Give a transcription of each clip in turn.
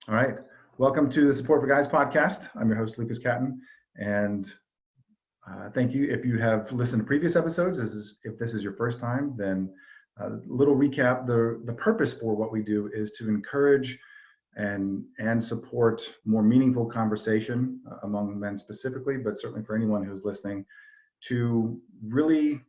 All right. Welcome to the Support for Guys podcast. I'm your host, Lucas Catton. And thank you. If you have listened to previous episodes, if this is your first time, then a little recap. The purpose for what we do is to encourage and support more meaningful conversation among men specifically, but certainly for anyone who's listening, to really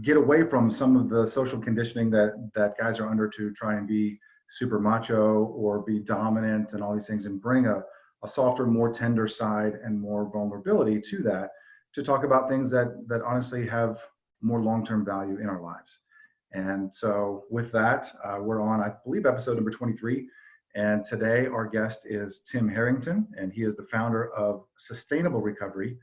get away from some of the social conditioning that guys are under to try and be super macho or be dominant and all these things, and bring a softer, more tender side and more vulnerability to that, to talk about things that honestly have more long-term value in our lives. And so with that, we're on, I believe, episode number 23. And today our guest is Tim Harrington, and he is the founder of Sustainable Recovery,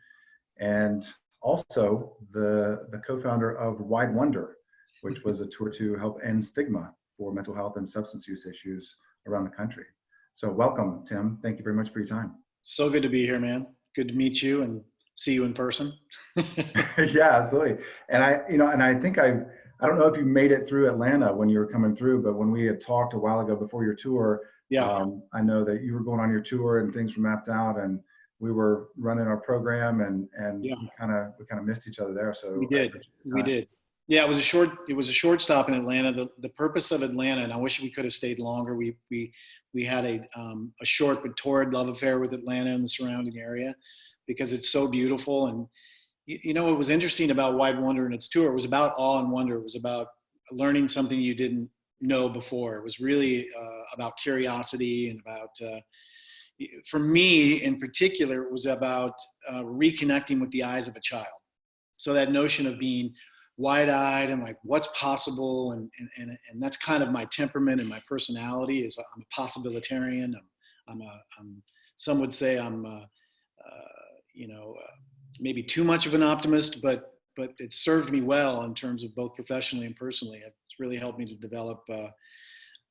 and also the co-founder of Wide Wonder, which was a tour to help end stigma for mental health and substance use issues around the country. So welcome, Tim. Thank you very much for your time. So good to be here, man. Good to meet you and see you in person. Yeah, absolutely. And I think I don't know if you made it through Atlanta when you were coming through, but when we had talked a while ago before your tour, Yeah. I know that you were going on your tour and things were mapped out, and we were running our program, and Yeah. we kind of missed each other there. So We did. We did. Yeah, it was a short stop in Atlanta. The purpose of Atlanta, and I wish we could have stayed longer. We had a short but torrid love affair with Atlanta and the surrounding area, because it's so beautiful. And what was interesting about Wide Wonder and its tour, it was about awe and wonder. It was about learning something you didn't know before. It was really about curiosity, and about for me in particular, it was about reconnecting with the eyes of a child. So that notion of being wide-eyed and like what's possible, and that's kind of my temperament and my personality. Is I'm a possibilitarian. Some would say I'm maybe too much of an optimist, but it served me well in terms of both professionally and personally. It's really helped me to develop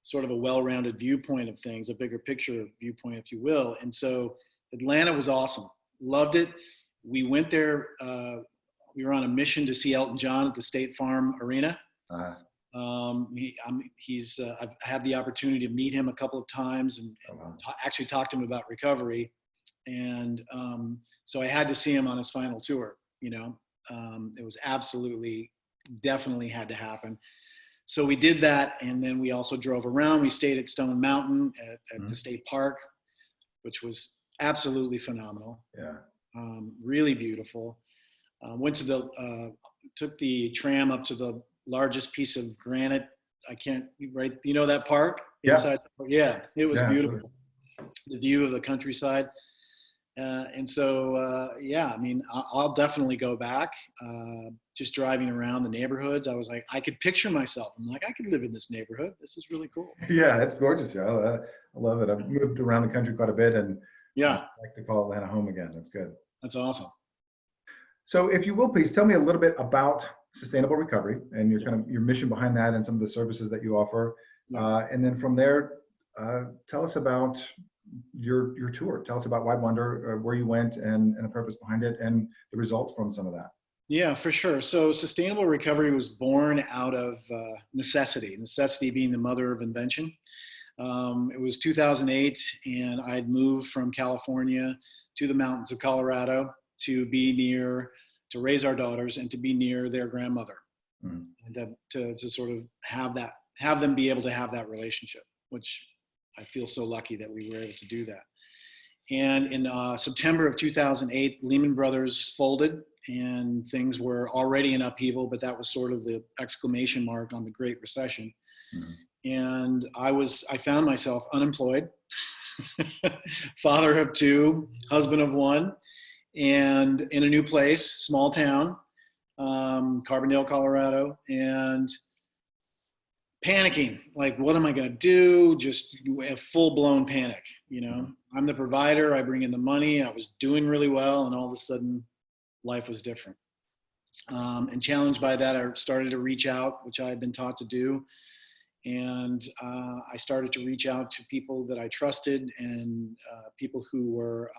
sort of a well-rounded viewpoint of things, a bigger picture viewpoint, if you will. And so Atlanta was awesome. Loved it. We went there. We were on a mission to see Elton John at the State Farm Arena. I've had the opportunity to meet him a couple of times and actually talk to him about recovery. And so I had to see him on his final tour. It was definitely had to happen. So we did that, and then we also drove around. We stayed at Stone Mountain at the state park, which was absolutely phenomenal. Yeah. Really beautiful. Took the tram up to the largest piece of granite. That park? Yeah. Yeah, it was beautiful. Absolutely. The view of the countryside. I'll definitely go back. Just driving around the neighborhoods, I was like, I could picture myself. I'm like, I could live in this neighborhood. This is really cool. Yeah, it's gorgeous. Yeah, I love it. I've moved around the country quite a bit, and yeah, I like to call Atlanta home again. That's good. That's awesome. So if you will, please tell me a little bit about Sustainable Recovery and your mission behind that, and some of the services that you offer. And then from there, tell us about your tour. Tell us about Wide Wonder, where you went, and the purpose behind it, and the results from some of that. Yeah, for sure. So Sustainable Recovery was born out of necessity being the mother of invention. It was 2008, and I'd moved from California to the mountains of Colorado to raise our daughters and to be near their grandmother, and to sort of have them be able to have that relationship, which I feel so lucky that we were able to do that. And in September of 2008, Lehman Brothers folded, and things were already in upheaval, but that was sort of the exclamation mark on the Great Recession. And I found myself unemployed, father of two, husband of one, and in a new place, small town, Carbondale, Colorado, and panicking, like, what am I going to do? Just a full-blown panic. I'm the provider, I bring in the money, I was doing really well, and all of a sudden life was different. And challenged by that, I started to reach out, which I had been taught to do. And I started to reach out to people that I trusted, and people who were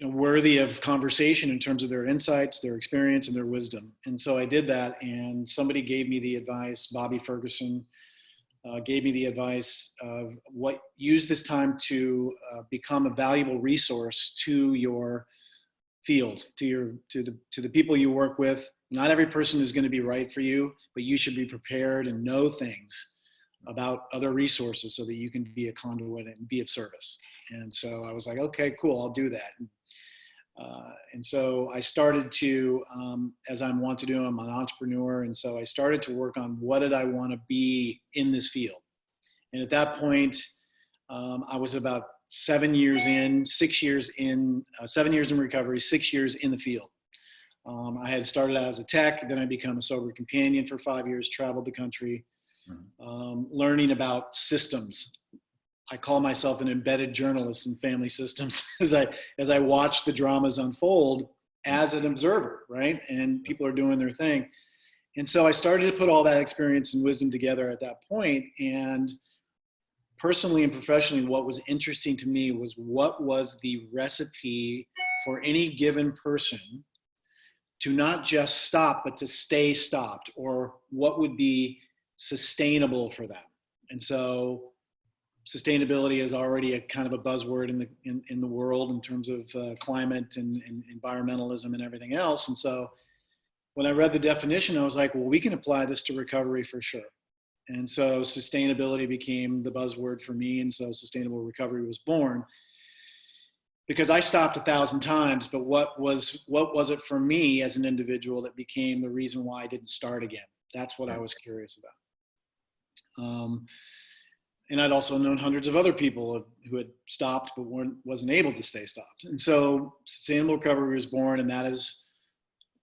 worthy of conversation in terms of their insights, their experience, and their wisdom. And so I did that, and somebody gave me the advice, Bobby Ferguson, gave me the advice of use this time to become a valuable resource to your field, to the people you work with. Not every person is going to be right for you, but you should be prepared and know things about other resources so that you can be a conduit and be of service. And so I was like, okay, cool, I'll do that. And so I started to, as I want to do, I'm an entrepreneur. And so I started to work on what did I want to be in this field. And at that point, I was about 7 years in, 6 years in, 7 years in recovery, 6 years in the field. I had started out as a tech, then I became a sober companion for 5 years, traveled the country, learning about systems. I call myself an embedded journalist in family systems as I watch the dramas unfold as an observer, right? And people are doing their thing. And so I started to put all that experience and wisdom together at that point. And personally and professionally, what was interesting to me was what was the recipe for any given person to not just stop, but to stay stopped, or what would be sustainable for them. And so sustainability is already a kind of a buzzword in the world in terms of climate and environmentalism and everything else. And so when I read the definition, I was like, well, we can apply this to recovery for sure. And so sustainability became the buzzword for me. And so sustainable recovery was born, because I stopped 1,000 times, but what was it for me as an individual that became the reason why I didn't start again? That's what I was curious about. And I'd also known hundreds of other people who had stopped but wasn't able to stay stopped. And so sustainable recovery was born, and that has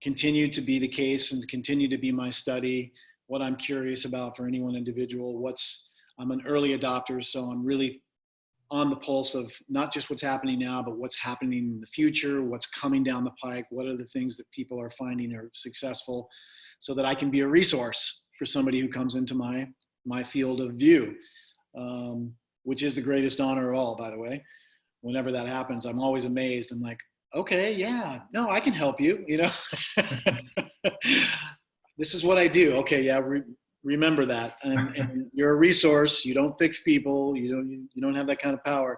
continued to be the case and continue to be my study, what I'm curious about for any one individual. I'm an early adopter, so I'm really on the pulse of not just what's happening now, but what's happening in the future, what's coming down the pike, what are the things that people are finding are successful, so that I can be a resource for somebody who comes into my field of view, which is the greatest honor of all, by the way. Whenever that happens, I'm always amazed. I'm like, okay, yeah, no, I can help you, This is what I do. Okay, yeah, remember that. And you're a resource. You don't fix people. You don't have that kind of power,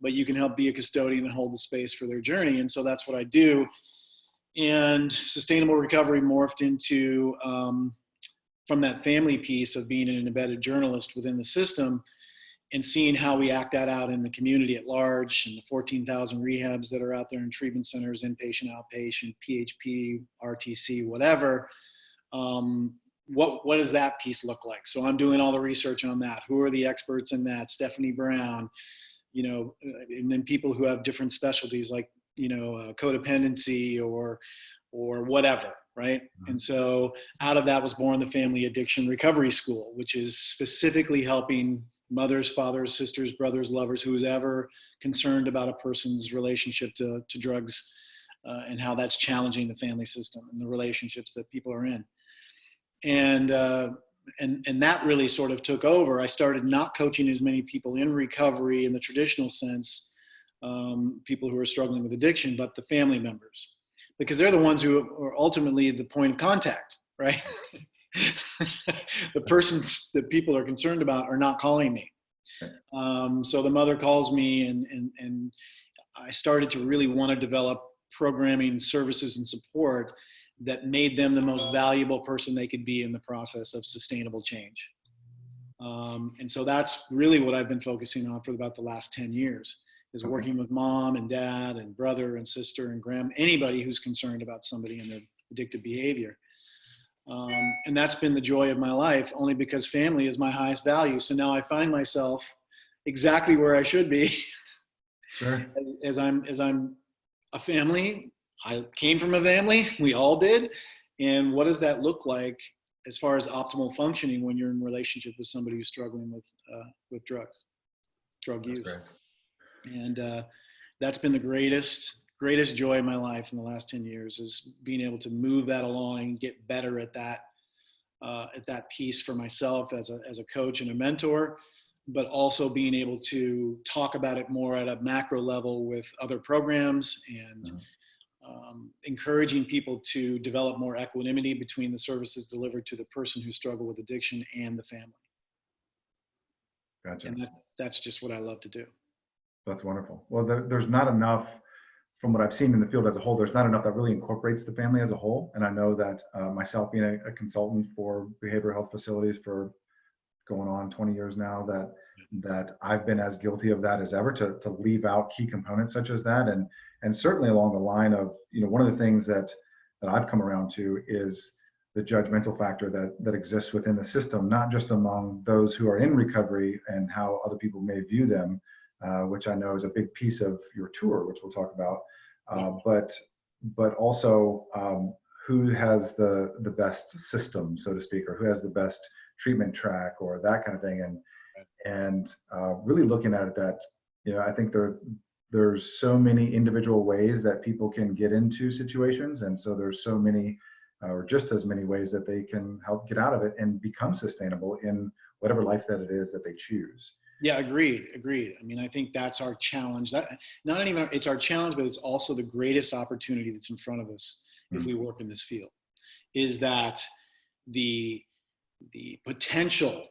but you can help be a custodian and hold the space for their journey. And so that's what I do. And sustainable recovery morphed into, from that family piece of being an embedded journalist within the system, and seeing how we act that out in the community at large, and the 14,000 rehabs that are out there in treatment centers, inpatient, outpatient, PHP, RTC, whatever. What does that piece look like? So I'm doing all the research on that. Who are the experts in that? Stephanie Brown, and then people who have different specialties like, codependency or whatever, right? And so out of that was born the Family Addiction Recovery School, which is specifically helping mothers, fathers, sisters, brothers, lovers, who's ever concerned about a person's relationship to drugs, and how that's challenging the family system and the relationships that people are in. And that really sort of took over. I started not coaching as many people in recovery in the traditional sense, people who are struggling with addiction, but the family members, because they're the ones who are ultimately the point of contact, right? The persons that people are concerned about are not calling me. So the mother calls me, and I started to really want to develop programming, services, and support that made them the most valuable person they could be in the process of sustainable change. And so that's really what I've been focusing on for about the last 10 years, is working with mom and dad and brother and sister and grandma, anybody who's concerned about somebody in their addictive behavior. And that's been the joy of my life, only because family is my highest value. So now I find myself exactly where I should be. Sure. As I'm a family. I came from a family, we all did. And what does that look like as far as optimal functioning when you're in relationship with somebody who's struggling with drug use? Great. And that's been the greatest joy of my life in the last 10 years, is being able to move that along and get better at that piece for myself as a coach and a mentor, but also being able to talk about it more at a macro level with other programs, and encouraging people to develop more equanimity between the services delivered to the person who struggled with addiction and the family. Gotcha. And that's just what I love to do. That's wonderful. Well, there's not enough, from what I've seen in the field as a whole, there's not enough that really incorporates the family as a whole. And I know that myself being a consultant for behavioral health facilities for going on 20 years now, that I've been as guilty of that as ever, to leave out key components such as that. And certainly along the line of, one of the things that I've come around to is the judgmental factor that exists within the system, not just among those who are in recovery and how other people may view them, which I know is a big piece of your tour, which we'll talk about, but also who has the best system, so to speak, or who has the best treatment track or that kind of thing. And really looking at it that, I think there's so many individual ways that people can get into situations. And so there's so many, or just as many ways that they can help get out of it and become sustainable in whatever life that it is that they choose. Yeah, agreed. I mean, I think that's our challenge. It's our challenge, but it's also the greatest opportunity that's in front of us if we work in this field, is that the potential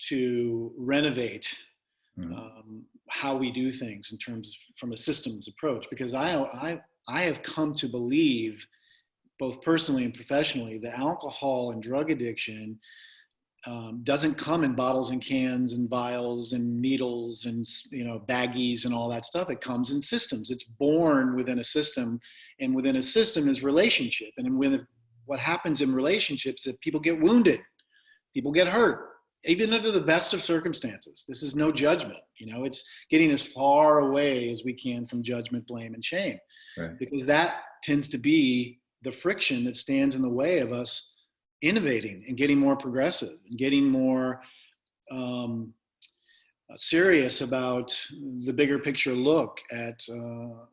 to renovate how we do things in terms from a systems approach. Because I have come to believe, both personally and professionally, that alcohol and drug addiction doesn't come in bottles and cans and vials and needles and baggies and all that stuff. It comes in systems. It's born within a system, and within a system is relationship. And what happens in relationships is that people get wounded, people get hurt, even under the best of circumstances. This is no judgment. It's getting as far away as we can from judgment, blame, and shame, right? Because that tends to be the friction that stands in the way of us innovating and getting more progressive and getting more serious about the bigger picture look at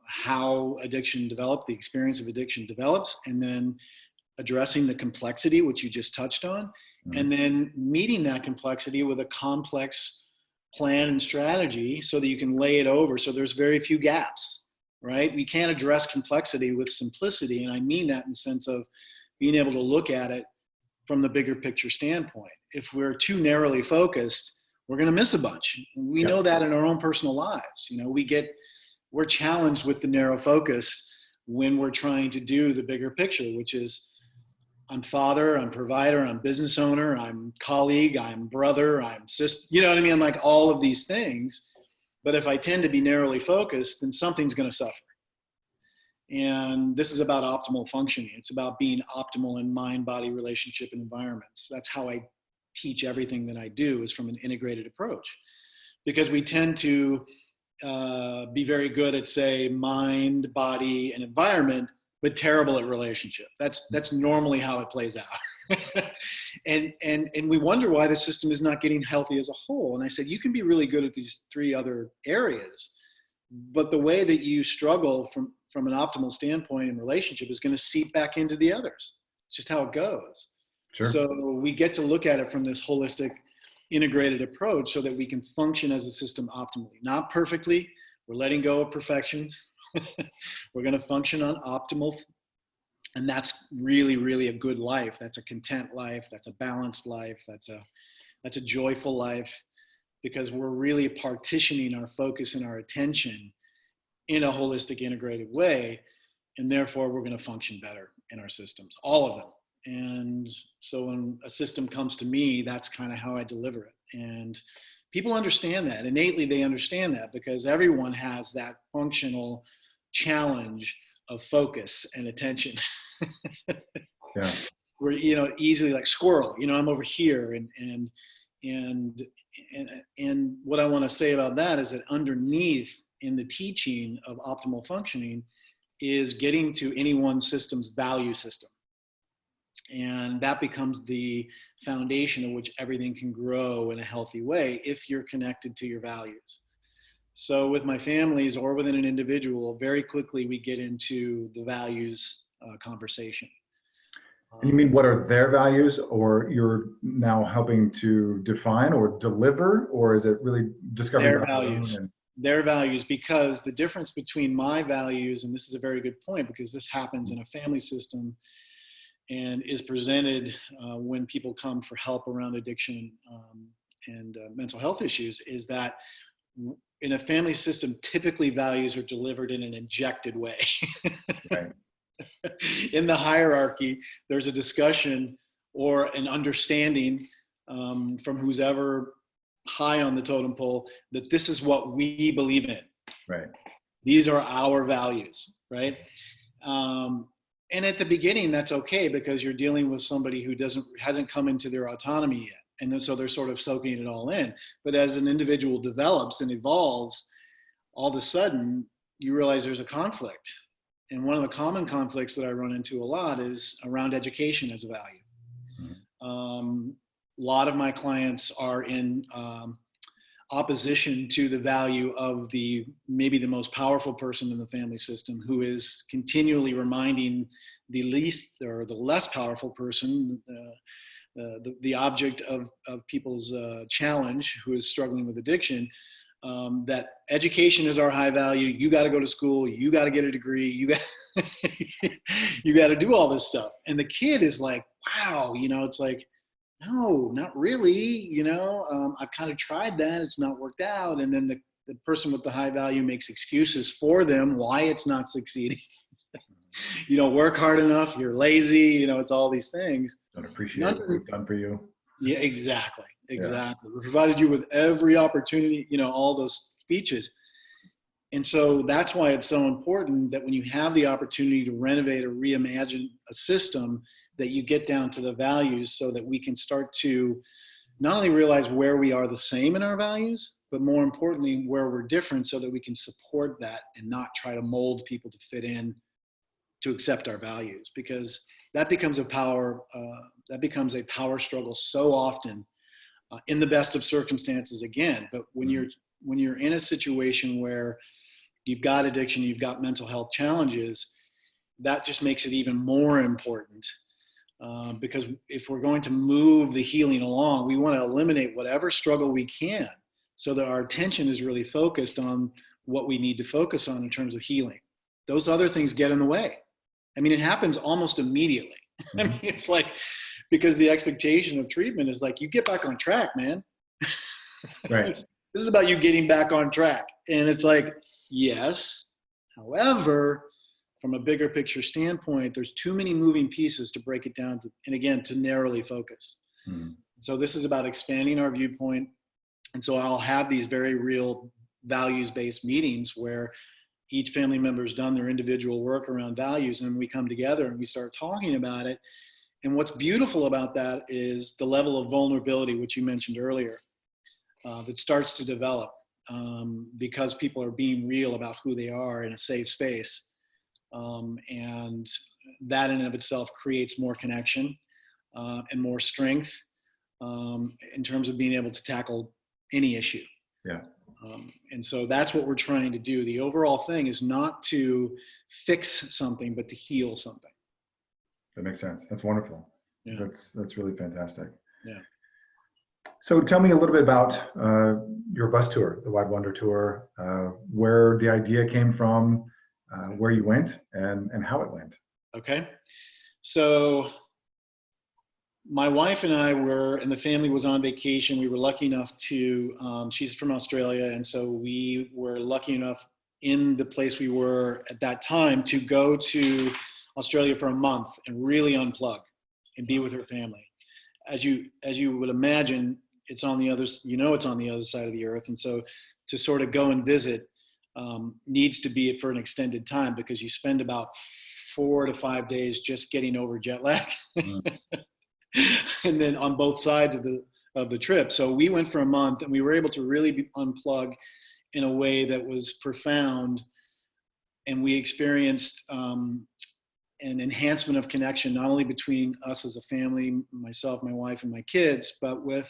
how addiction developed, the experience of addiction develops, and then addressing the complexity, which you just touched on, and then meeting that complexity with a complex plan and strategy so that you can lay it over so there's very few gaps, right? We can't address complexity with simplicity, and I mean that in the sense of being able to look at it from the bigger picture standpoint. If we're too narrowly focused, we're going to miss a bunch. We know that in our own personal lives. We're challenged with the narrow focus when we're trying to do the bigger picture, which is I'm father, I'm provider, I'm business owner, I'm colleague, I'm brother, I'm sister. You know what I mean? I'm like all of these things. But if I tend to be narrowly focused, then something's going to suffer. And this is about optimal functioning. It's about being optimal in mind, body, relationship, and environments. That's how I teach everything that I do, is from an integrated approach. Because we tend to be very good at, say, mind, body, and environment, but terrible at relationship. That's normally how it plays out. and we wonder why the system is not getting healthy as a whole. And I said, you can be really good at these three other areas, but the way that you struggle from an optimal standpoint in relationship is going to seep back into the others. It's just how it goes. Sure. So we get to look at it from this holistic, integrated approach so that we can function as a system optimally. Not perfectly. We're letting go of perfection. We're going to function on optimal. And that's really, really a good life. That's a content life. That's a balanced life. That's a joyful life, because we're really partitioning our focus and our attention in a holistic, integrated way. And therefore, we're going to function better in our systems, all of them. And so when a system comes to me, that's kind of how I deliver it. And people understand that. Innately, they understand that, because everyone has that functional challenge of focus and attention. Yeah. We're, easily like squirrel, I'm over here. And what I want to say about that is that underneath in the teaching of optimal functioning is getting to any one system's value system. And that becomes the foundation of which everything can grow in a healthy way if you're connected to your values. So with my families or within an individual, very quickly we get into the values conversation. And you mean, what are their values, or you're now helping to define or deliver, or is it really discovering their values? Their values, because the difference between my values, and this is a very good point, because this happens in a family system and is presented when people come for help around addiction mental health issues is that in a family system, typically values are delivered in an injected way. Right. In the hierarchy, there's a discussion or an understanding from who's ever high on the totem pole that this is what we believe in. Right. These are our values, right? And at the beginning, that's okay because you're dealing with somebody who hasn't come into their autonomy yet. And then, so they're sort of soaking it all in. But as an individual develops and evolves, all of a sudden you realize there's a conflict. And one of the common conflicts that I run into a lot is around education as a value. A lot of my clients are in opposition to the value of maybe the most powerful person in the family system, who is continually reminding the least or the less powerful person, the object of people's challenge, who is struggling with addiction, that education is our high value. You got to go to school. You got to get a degree. You got to do all this stuff. And the kid is like, wow, it's like, no, not really. I've kind of tried that. It's not worked out. And then the person with the high value makes excuses for them why it's not succeeding. You don't work hard enough. You're lazy. It's all these things. Don't appreciate what we've done for you. Yeah, exactly. Yeah. We provided you with every opportunity, all those speeches. And so that's why it's so important that when you have the opportunity to renovate or reimagine a system, that you get down to the values so that we can start to not only realize where we are the same in our values, but more importantly, where we're different, so that we can support that and not try to mold people to fit in to accept our values, because that becomes a power struggle so often in the best of circumstances again. But when you're in a situation where you've got addiction, you've got mental health challenges, that just makes it even more important. Because if we're going to move the healing along, we want to eliminate whatever struggle we can, so that our attention is really focused on what we need to focus on in terms of healing. Those other things get in the way. I mean, it happens almost immediately. I mean, it's like, because the expectation of treatment is like, you get back on track, man. Right. This is about you getting back on track. And it's like, yes. However, from a bigger picture standpoint, there's too many moving pieces to break it down to, and again, to narrowly focus. So this is about expanding our viewpoint. And so I'll have these very real values-based meetings where each family member has done their individual work around values, and we come together and we start talking about it. And what's beautiful about that is the level of vulnerability, which you mentioned earlier, that starts to develop because people are being real about who they are in a safe space. And that in and of itself creates more connection and more strength in terms of being able to tackle any issue. Yeah. And so that's what we're trying to do. The overall thing is not to fix something, but to heal something. That makes sense. That's wonderful. Yeah. That's really fantastic. Yeah. So tell me a little bit about your bus tour, the Wide Wonder Tour, where the idea came from, where you went, and how it went. Okay. So my wife and I and the family was on vacation. We were lucky enough to, she's from Australia. And so we were lucky enough in the place we were at that time to go to Australia for a month and really unplug and be with her family. As you would imagine, it's on the other, it's on the other side of the earth. And so to sort of go and visit needs to be for an extended time, because you spend about 4 to 5 days just getting over jet lag. And then on both sides of the trip. So we went for a month, and we were able to really unplug in a way that was profound. And we experienced an enhancement of connection, not only between us as a family, myself, my wife, and my kids, but with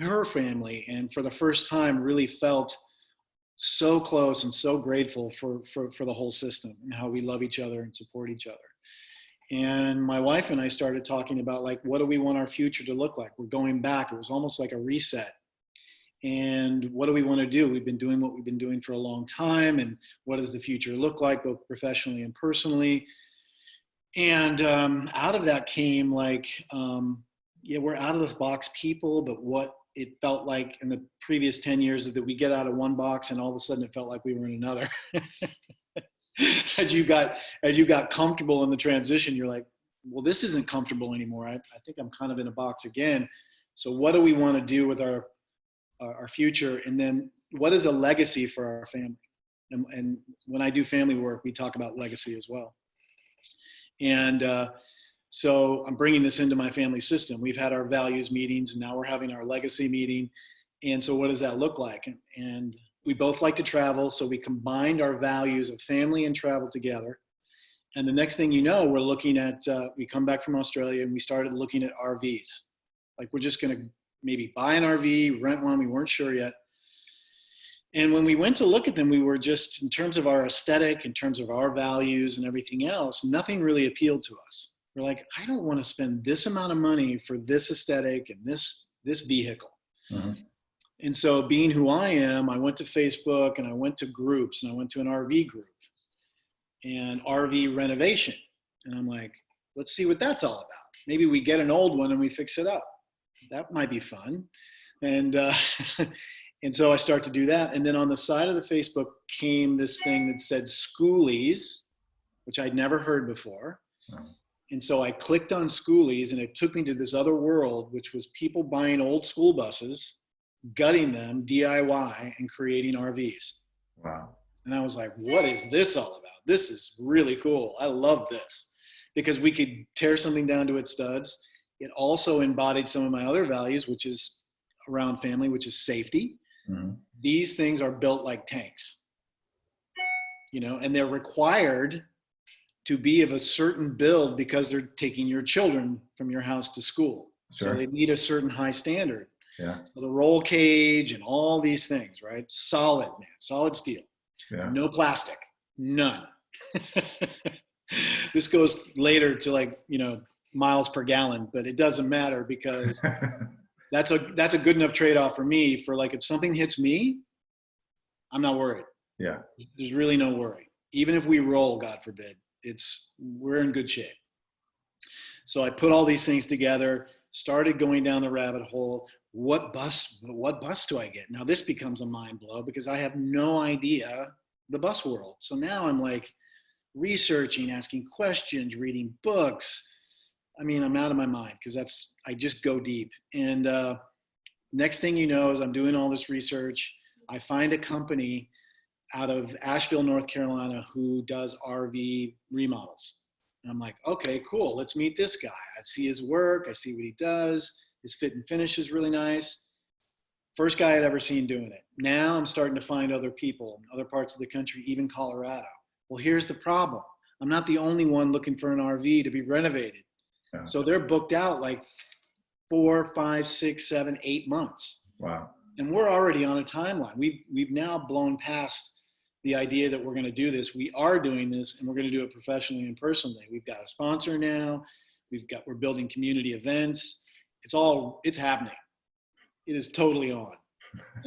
her family. And for the first time, really felt so close and so grateful for the whole system and how we love each other and support each other. And my wife and I started talking about, like, what do we want our future to look like? We're going back. It was almost like a reset. And what do we want to do? We've been doing what we've been doing for a long time. And what does the future look like, both professionally and personally? And out of that came, like, we're out of this box people, but what it felt like in the previous 10 years that we get out of one box and all of a sudden it felt like we were in another. As you got comfortable in the transition, you're like, well, this isn't comfortable anymore. I think I'm kind of in a box again. So what do we want to do with our future? And then what is a legacy for our family? And when I do family work, we talk about legacy as well. And so I'm bringing this into my family system. We've had our values meetings, and now we're having our legacy meeting. And so what does that look like? And we both like to travel, so we combined our values of family and travel together. And the next thing you know, we're looking at, we come back from Australia and we started looking at RVs. Like we're just gonna maybe buy an RV, rent one, we weren't sure yet. And when we went to look at them, we were just, in terms of our aesthetic, in terms of our values and everything else, nothing really appealed to us. We're like, I don't want to spend this amount of money for this aesthetic and this vehicle. Mm-hmm. And so being who I am, I went to Facebook and I went to groups, and I went to an RV group and RV renovation. And I'm like, let's see what that's all about. Maybe we get an old one and we fix it up. That might be fun. And, and so I start to do that. And then on the side of the Facebook came this thing that said schoolies, which I'd never heard before. Wow. And so I clicked on schoolies, and it took me to this other world, which was people buying old school buses, gutting them, DIY, and creating RVs. Wow. And I was like, what is this all about? This is really cool. I love this, because we could tear something down to its studs. It also embodied some of my other values, which is around family, which is safety. Mm-hmm. These things are built like tanks, and they're required to be of a certain build because they're taking your children from your house to school. Sure. So they need a certain high standard. Yeah. So the roll cage and all these things, right? Solid, man, solid steel. Yeah. No plastic, none. This goes later to miles per gallon, but it doesn't matter, because that's a good enough trade-off for me for if something hits me, I'm not worried. Yeah. There's really no worry. Even if we roll, God forbid, we're in good shape. So I put all these things together, started going down the rabbit hole. What bus do I get? Now this becomes a mind blow, because I have no idea the bus world. So now I'm researching, asking questions, reading books. I mean, I'm out of my mind, because I just go deep. And next thing you know, is I'm doing all this research. I find a company out of Asheville, North Carolina, who does RV remodels. And I'm like, okay, cool. Let's meet this guy. I see his work. I see what he does. His fit and finish is really nice. First guy I'd ever seen doing it. Now I'm starting to find other people in other parts of the country, even Colorado. Well, here's the problem. I'm not the only one looking for an RV to be renovated. Yeah. So they're booked out 4, 5, 6, 7, 8 months. Wow. And we're already on a timeline. We've now blown past the idea that we're going to do this. We are doing this, and we're going to do it professionally and personally. We've got a sponsor now. We're building community events. It's happening. It is totally on.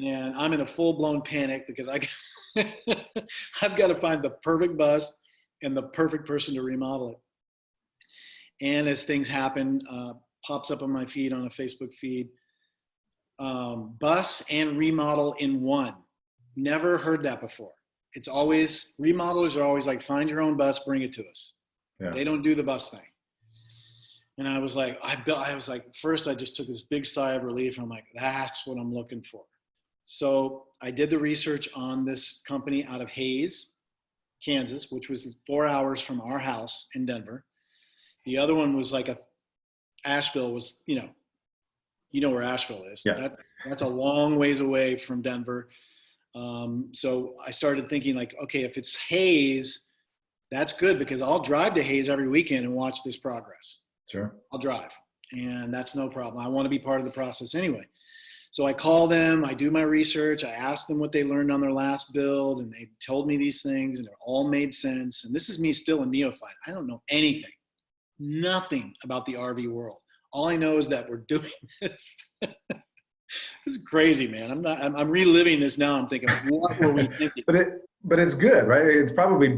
And I'm in a full-blown panic, because I've got to find the perfect bus and the perfect person to remodel it. And as things happen, pops up on my feed, on a Facebook feed, bus and remodel in one. Never heard that before. It's always, remodelers are always find your own bus, bring it to us. Yeah. They don't do the bus thing. And I was first I just took this big sigh of relief, and I'm like, that's what I'm looking for. So I did the research on this company out of Hays, Kansas, which was 4 hours from our house in Denver. The other one was Asheville was, you know where Asheville is. Yeah. That's a long ways away from Denver. So I started thinking okay, if it's Hays, that's good, because I'll drive to Hays every weekend and watch this progress. Sure. I'll drive, and that's no problem. I want to be part of the process anyway. So I call them, I do my research, I ask them what they learned on their last build, and they told me these things, and it all made sense. And this is me still a neophyte. I don't know anything, nothing about the RV world. All I know is that we're doing this. This is crazy, man. I'm reliving this now. I'm thinking, what were we thinking? But it's good, right? It's probably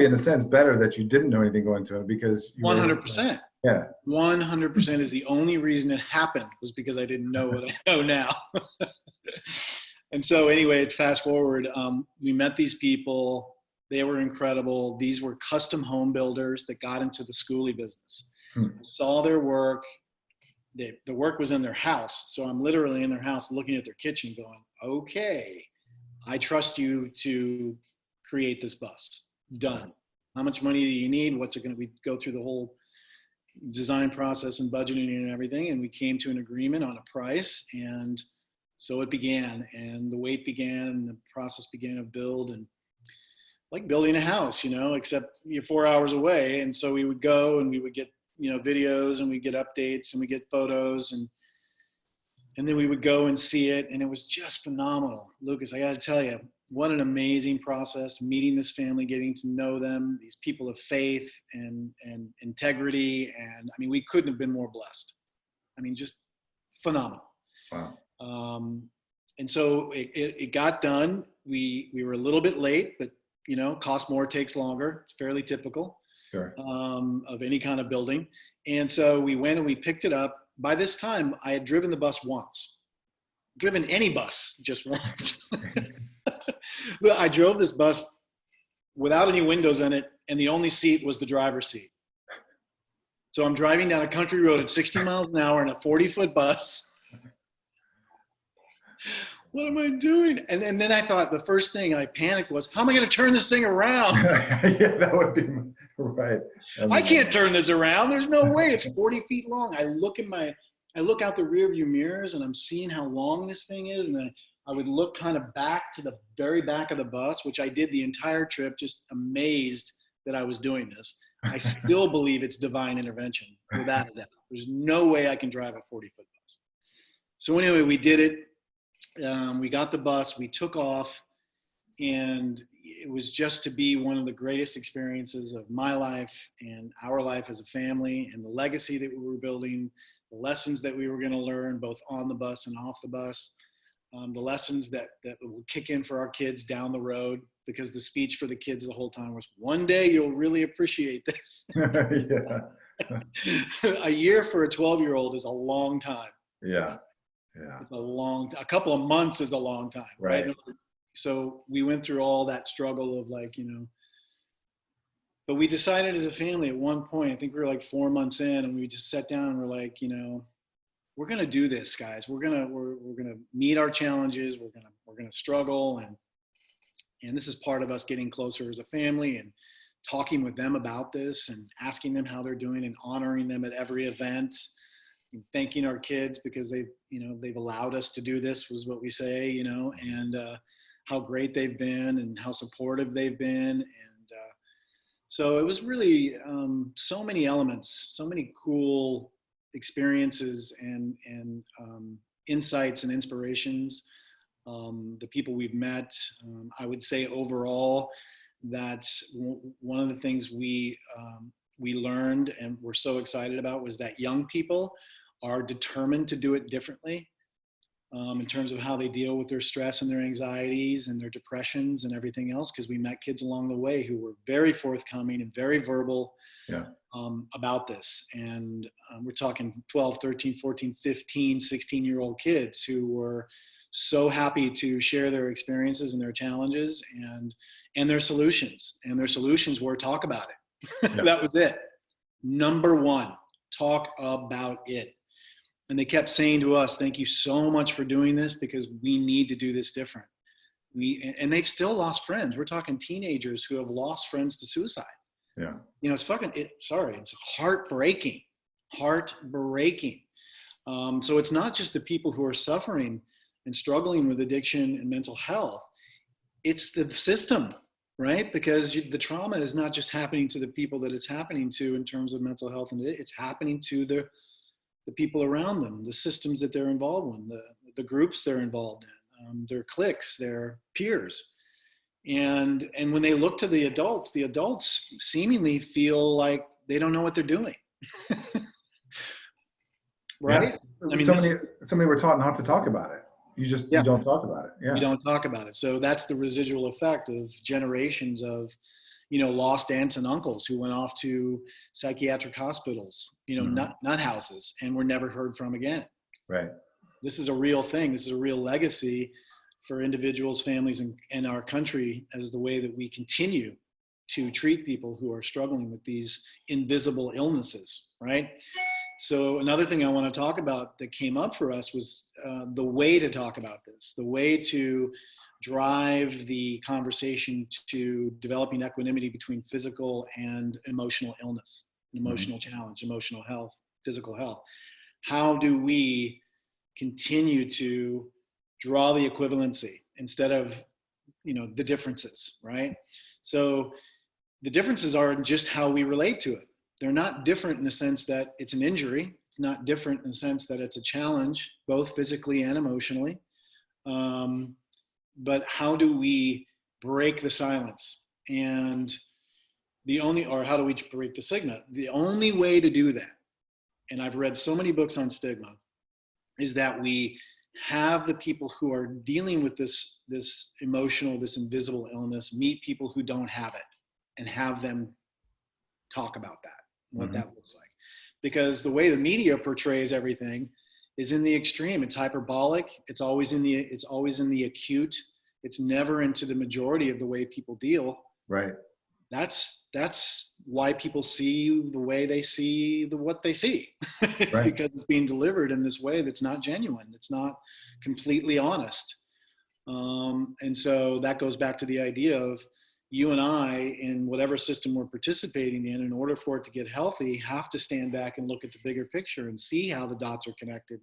in a sense better that you didn't know anything going into it, because 100%. Yeah. 100% is the only reason it happened was because I didn't know what I know now. And so anyway, fast forward, we met these people. They were incredible. These were custom home builders that got into the schoolie business. Hmm. I saw their work. The work was in their house. So I'm literally in their house looking at their kitchen going, okay, I trust you to create this bus. Done. How much money do you need? What's it going to be? Go through the whole design process and budgeting and everything. And we came to an agreement on a price. And so it began, and the wait began, and the process began to build, and like building a house, except you're 4 hours away. And so we would go and we would get, videos, and we get updates, and we get photos, and then we would go and see it. And it was just phenomenal. Lucas, I got to tell you, what an amazing process, meeting this family, getting to know them, these people of faith and integrity. And I mean, we couldn't have been more blessed. I mean, just phenomenal. Wow. And so it got done. We were a little bit late, but cost more, takes longer. It's fairly typical. Sure. Of any kind of building. And so we went and we picked it up. By this time, I had driven the bus once. Driven any bus just once. I drove this bus without any windows in it, and the only seat was the driver's seat. So I'm driving down a country road at 60 miles an hour in a 40-foot bus. What am I doing? And then I thought, the first thing I panicked was, how am I going to turn this thing around? Yeah, that would be right. I can't turn this around. There's no way. It's 40 feet long. I look out the rear view mirrors, and I'm seeing how long this thing is. And then I would look kind of back to the very back of the bus, which I did the entire trip, just amazed that I was doing this. I still believe it's divine intervention, without a doubt. There's no way I can drive a 40-foot bus. So anyway, we did it. We got the bus, we took off, and it was just to be one of the greatest experiences of my life and our life as a family, and the legacy that we were building, the lessons that we were going to learn both on the bus and off the bus, the lessons that will kick in for our kids down the road, because the speech for the kids the whole time was, one day you'll really appreciate this. Yeah. A year for a 12-year-old is a long time. Yeah. Yeah. It's a couple of months is a long time, right? So we went through all that struggle of but we decided as a family at one point, I think we were like 4 months in, and we just sat down and we're like, we're going to do this, guys. We're going to meet our challenges. We're going to struggle. And this is part of us getting closer as a family and talking with them about this and asking them how they're doing and honoring them at every event. Thanking our kids because they've allowed us to do this, was what we say, and how great they've been and how supportive they've been. And so it was really so many elements, so many cool experiences and insights and inspirations. The people we've met, I would say overall, that's one of the things we learned and were so excited about, was that young people are determined to do it differently in terms of how they deal with their stress and their anxieties and their depressions and everything else, because we met kids along the way who were very forthcoming and very verbal about this. And we're talking 12, 13, 14, 15, 16-year-old kids who were so happy to share their experiences and their challenges and their solutions. And their solutions were, talk about it. Yeah. That was it. Number one, talk about it. And they kept saying to us, thank you so much for doing this, because we need to do this different. And they've still lost friends. We're talking teenagers who have lost friends to suicide. Yeah. It's it's heartbreaking. So it's not just the people who are suffering and struggling with addiction and mental health. It's the system, right? Because the trauma is not just happening to the people that it's happening to in terms of mental health, and it's happening to the people around them, the systems that they're involved in, the groups they're involved in, their cliques, their peers. And when they look to the adults seemingly feel like they don't know what they're doing. Right? Yeah. I mean, so many were taught not to talk about it. You don't talk about it. Yeah. You don't talk about it. So that's the residual effect of generations of, lost aunts and uncles who went off to psychiatric hospitals, nut houses, and were never heard from again. Right. This is a real thing. This is a real legacy for individuals, families, and our country, as the way that we continue to treat people who are struggling with these invisible illnesses, right? So another thing I want to talk about that came up for us was the way to talk about this, the way to drive the conversation to developing equanimity between physical and emotional illness, emotional challenge, emotional health, physical health. How do we continue to draw the equivalency instead of, the differences, right? So the differences are just how we relate to it. They're not different in the sense that it's an injury. It's not different in the sense that it's a challenge, both physically and emotionally. But how do we break the silence? And how do we break the stigma? The only way to do that, and I've read so many books on stigma, is that we have the people who are dealing with this emotional, this invisible illness, meet people who don't have it and have them talk about that, what that looks like. Because the way the media portrays everything is in the extreme. It's hyperbolic. It's always in the acute. It's never into the majority of the way people deal. Right. That's why people see the way they see what they see. It's right. Because it's being delivered in this way that's not genuine. It's not completely honest. And so that goes back to the idea of you and I, in whatever system we're participating in order for it to get healthy, have to stand back and look at the bigger picture and see how the dots are connected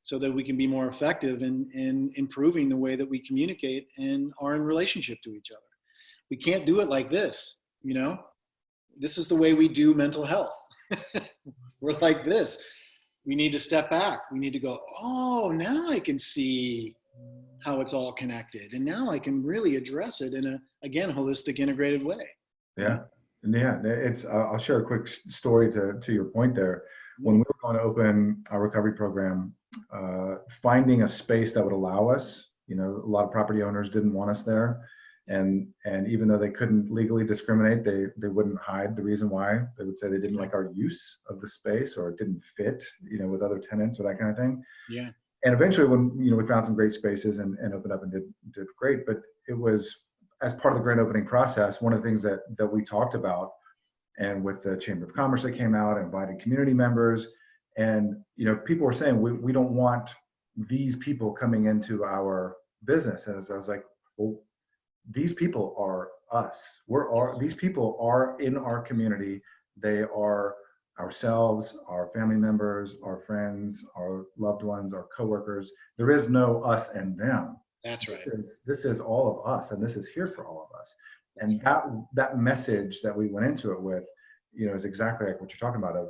so that we can be more effective in improving the way that we communicate and are in relationship to each other. We can't do it like this, This is the way we do mental health. We're like this. We need to step back. We need to go, oh, now I can see how it's all connected. And now I can really address it in a, again, holistic, integrated way. Yeah. Yeah. I'll share a quick story to your point there. When we were going to open our recovery program, finding a space that would allow us, a lot of property owners didn't want us there. And even though they couldn't legally discriminate, they wouldn't hide the reason why. They would say they didn't like our use of the space, or it didn't fit, with other tenants or that kind of thing. Yeah. And eventually, when we found some great spaces and opened up and did great, but it was as part of the grand opening process. One of the things that we talked about, and with the Chamber of Commerce that came out, invited community members, and people were saying we don't want these people coming into our business. And I was like, well, these people are us. These people are in our community. They are ourselves, our family members, our friends, our loved ones, our coworkers. There is no us and them. That's right. This is all of us, and this is here for all of us. And that message that we went into it with, is exactly like what you're talking about. Of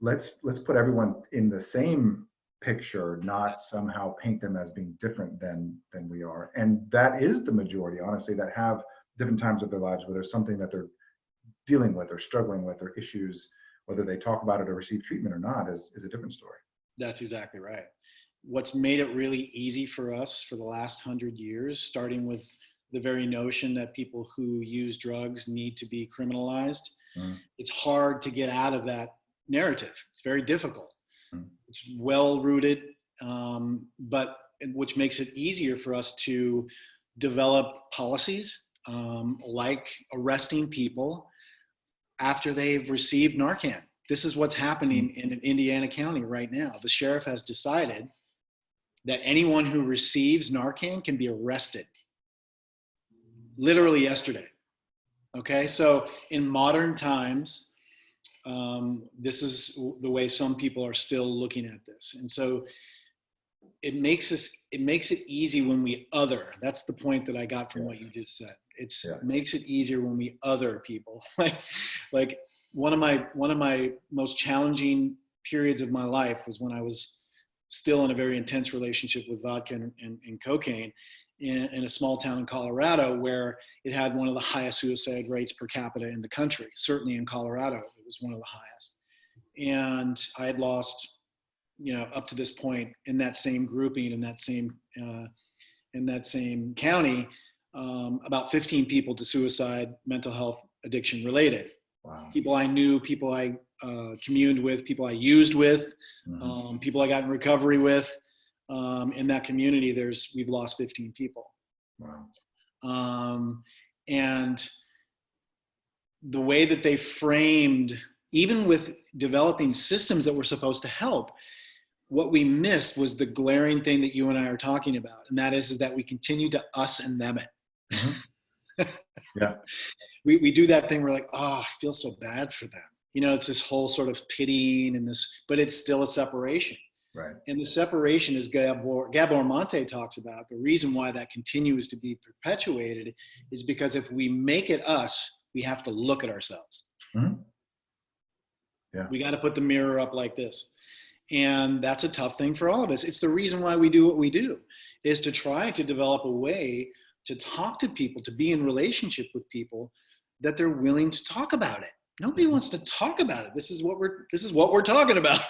let's put everyone in the same picture, not somehow paint them as being different than we are. And that is the majority, honestly, that have different times of their lives where there's something that they're dealing with or struggling with, or issues, whether they talk about it or receive treatment or not, is a different story. That's exactly right. What's made it really easy for us for the last 100 years, starting with the very notion that people who use drugs need to be criminalized, it's hard to get out of that narrative. It's very difficult. It's well rooted, but which makes it easier for us to develop policies like arresting people after they've received Narcan. This is what's happening in Indiana County right now. The sheriff has decided that anyone who receives Narcan can be arrested. Literally yesterday. Okay, so in modern times, this is the way some people are still looking at this. And so it makes it easy when we other. That's the point that I got from what you just said. It makes it easier when we other people. like one of my most challenging periods of my life was when I was still in a very intense relationship with vodka and cocaine in a small town in Colorado, where it had one of the highest suicide rates per capita in the country. Certainly in Colorado, it was one of the highest. And I had lost, up to this point in that same grouping, in that same county, about 15 people to suicide, mental health, addiction related. Wow. People I knew, people I communed with, people I used with, people I got in recovery with. In that community, we've lost 15 people. Wow. And the way that they framed, even with developing systems that were supposed to help, what we missed was the glaring thing that you and I are talking about. And that is that we continue to us and them it. Yeah. We do that thing. We're like, oh, I feel so bad for them. It's this whole sort of pitying and but it's still a separation. Right. And the separation, as Gabor Mate talks about, the reason why that continues to be perpetuated is because if we make it us, we have to look at ourselves. Yeah. We got to put the mirror up like this. And that's a tough thing for all of us. It's the reason why we do what we do, is to try to develop a way to talk to people, to be in relationship with people that they're willing to talk about it. Nobody wants to talk about it. This is what we're talking about,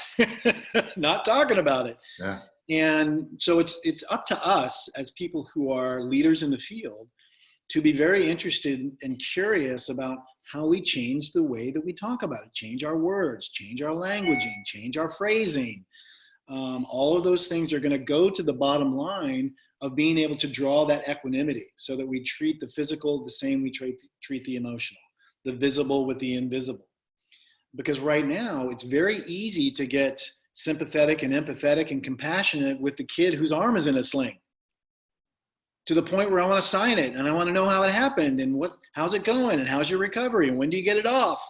not talking about it. Yeah. And so it's up to us as people who are leaders in the field to be very interested and curious about how we change the way that we talk about it, change our words, change our languaging, change our phrasing. All of those things are going to go to the bottom line of being able to draw that equanimity so that we treat the physical the same we treat the emotional, the visible with the invisible. Because right now it's very easy to get sympathetic and empathetic and compassionate with the kid whose arm is in a sling, to the point where I want to sign it and I want to know how it happened and how's it going and how's your recovery and when do you get it off,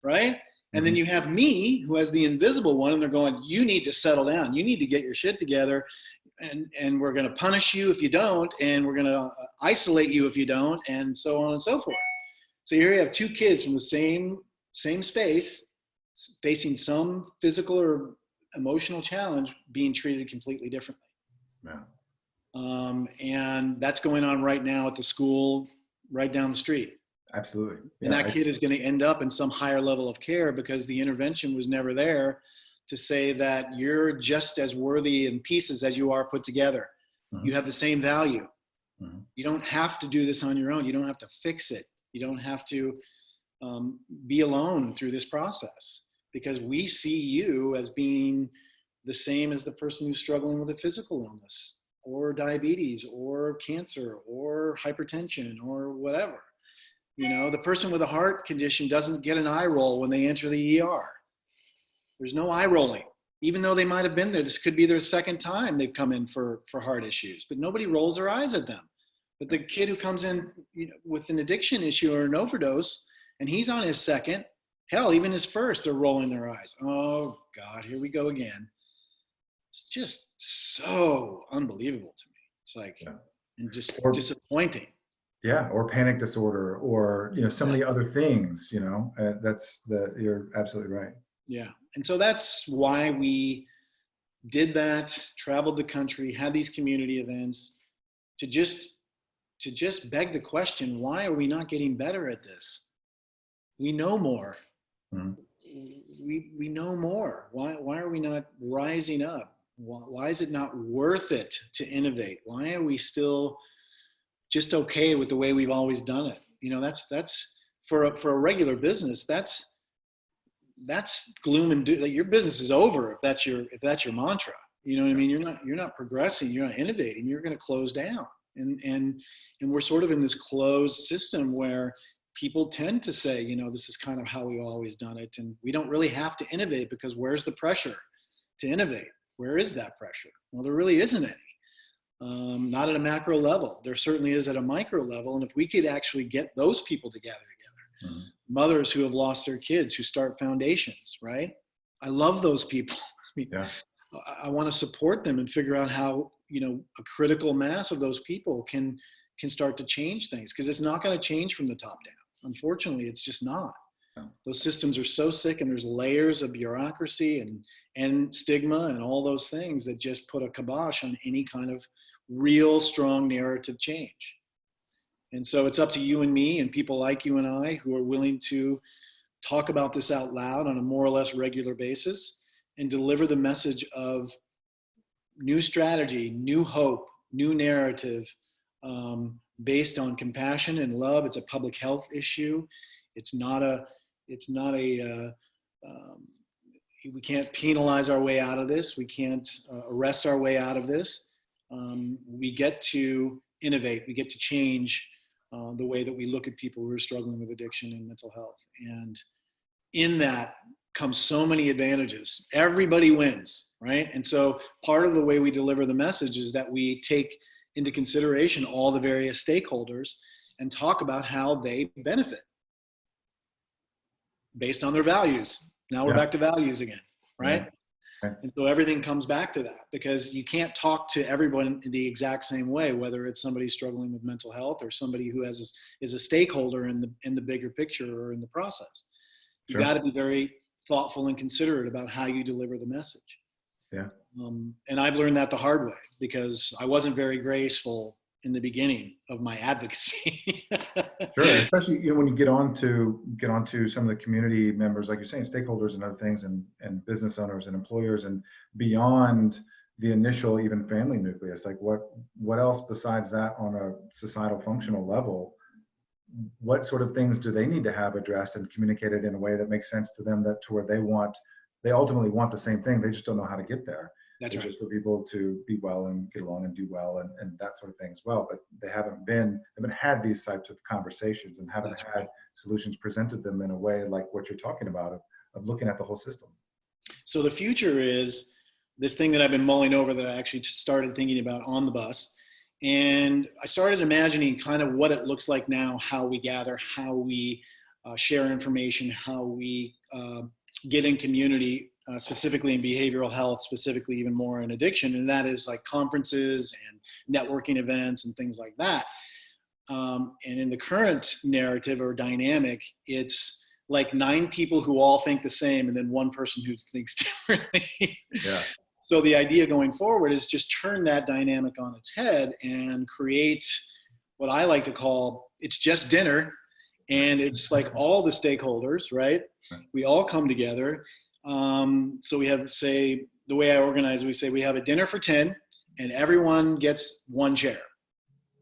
right? And then you have me, who has the invisible one, and they're going, you need to settle down. You need to get your shit together, and we're going to punish you if you don't, and we're going to isolate you if you don't, and so on and so forth. So here you have two kids from the same space, facing some physical or emotional challenge, being treated completely differently. Yeah. And that's going on right now at the school right down the street. Absolutely. Yeah, and that kid is going to end up in some higher level of care because the intervention was never there to say that you're just as worthy in pieces as you are put together. You have the same value. You don't have to do this on your own. You don't have to fix it. You don't have to be alone through this process, because we see you as being the same as the person who's struggling with a physical illness or diabetes or cancer or hypertension or whatever. The person with a heart condition doesn't get an eye roll when they enter the ER. There's no eye rolling, even though they might have been there. This could be their second time they've come in for heart issues, but nobody rolls their eyes at them. But the kid who comes in with an addiction issue or an overdose, and he's on his second, hell, even his first, they're rolling their eyes. Oh God, here we go again. It's just so unbelievable to me. It's like, and just disappointing. Yeah, or panic disorder, or so many other things. You're absolutely right. Yeah, and so that's why we did that. Traveled the country, had these community events, to just beg the question: why are we not getting better at this? We know more. We know more. Why are we not rising up? Why is it not worth it to innovate? Why are we still just okay with the way we've always done it? That's for a regular business. That's gloom and doom. Like, your business is over if that's your mantra. You know what I mean? You're not progressing. You're not innovating. You're going to close down. And we're sort of in this closed system where people tend to say, this is kind of how we've always done it, and we don't really have to innovate, because where's the pressure to innovate? Where is that pressure? Well, there really isn't any. Not at a macro level. There certainly is at a micro level. And if we could actually get those people together, mothers who have lost their kids, who start foundations, right? I love those people. I want to support them and figure out how, a critical mass of those people can start to change things, because it's not going to change from the top down. Unfortunately, it's just not. Those systems are so sick, and there's layers of bureaucracy and stigma and all those things that just put a kibosh on any kind of real strong narrative change. And so it's up to you and me and people like you and I who are willing to talk about this out loud on a more or less regular basis and deliver the message of new strategy, new hope, new narrative, based on compassion and love. It's a public health issue. It's not a, we can't penalize our way out of this. We can't arrest our way out of this. We get to innovate. We get to change the way that we look at people who are struggling with addiction and mental health. And in that comes so many advantages. Everybody wins, right? And so part of the way we deliver the message is that we take into consideration all the various stakeholders and talk about how they benefit based on their values. Now we're back to values again, right? Right. And so everything comes back to that, because you can't talk to everyone in the exact same way, whether it's somebody struggling with mental health or somebody who is a stakeholder in the bigger picture or in the process. You got to be very thoughtful and considerate about how you deliver the message. Yeah. And I've learned that the hard way, because I wasn't very graceful in the beginning of my advocacy. Sure, especially when you get onto some of the community members, like you're saying, stakeholders and other things, and business owners and employers, and beyond the initial even family nucleus. Like what else besides that on a societal functional level? What sort of things do they need to have addressed and communicated in a way that makes sense to them, that to where they ultimately want the same thing, they just don't know how to get there. That's it's right. just for people to be well and get along and do well and that sort of thing as well. But they haven't had these types of conversations and haven't had solutions presented them in a way like what you're talking about of looking at the whole system. So the future is this thing that I've been mulling over, that I actually started thinking about on the bus. And I started imagining kind of what it looks like now, how we gather, how we share information, how we get in community, specifically in behavioral health, specifically even more in addiction. And that is like conferences and networking events and things like that. And in the current narrative or dynamic, it's like 9 people who all think the same and then one person who thinks differently. Yeah. So the idea going forward is just turn that dynamic on its head and create what I like to call, it's just dinner. And it's like all the stakeholders, right? We all come together. So we have, say, the way I organize, we say we have a dinner for 10 and everyone gets 1 chair.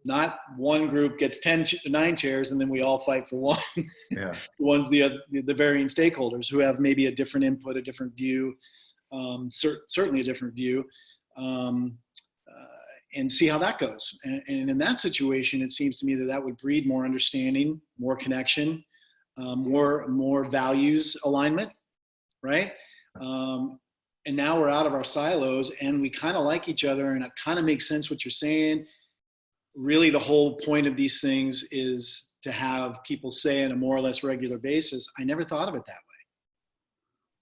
Not one group gets 9 chairs and then we all fight for one. Yeah. One's the varying stakeholders who have maybe a different input, a different view, certainly a different view, and see how that goes. And in that situation, it seems to me that would breed more understanding, more connection, more values alignment, right? And now we're out of our silos and we kind of like each other, and it kind of makes sense what you're saying. Really, the whole point of these things is to have people say on a more or less regular basis, I never thought of it that way.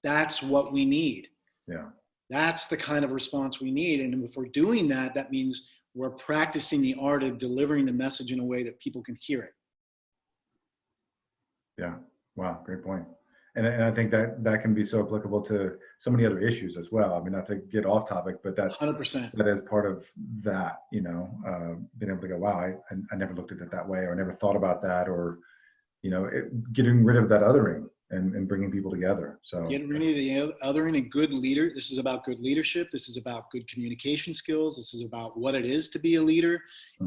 That's what we need. Yeah. That's the kind of response we need. And if we're doing that, that means we're practicing the art of delivering the message in a way that people can hear it. Yeah. Wow. Great point. And I think that can be so applicable to so many other issues as well. I mean, not to get off topic, but 100%. that is part of that, being able to go, wow, I never looked at it that way, or never thought about that, or, getting rid of that othering and bringing people together. So getting rid of the othering, and good leader. This is about good leadership. This is about good communication skills. This is about what it is to be a leader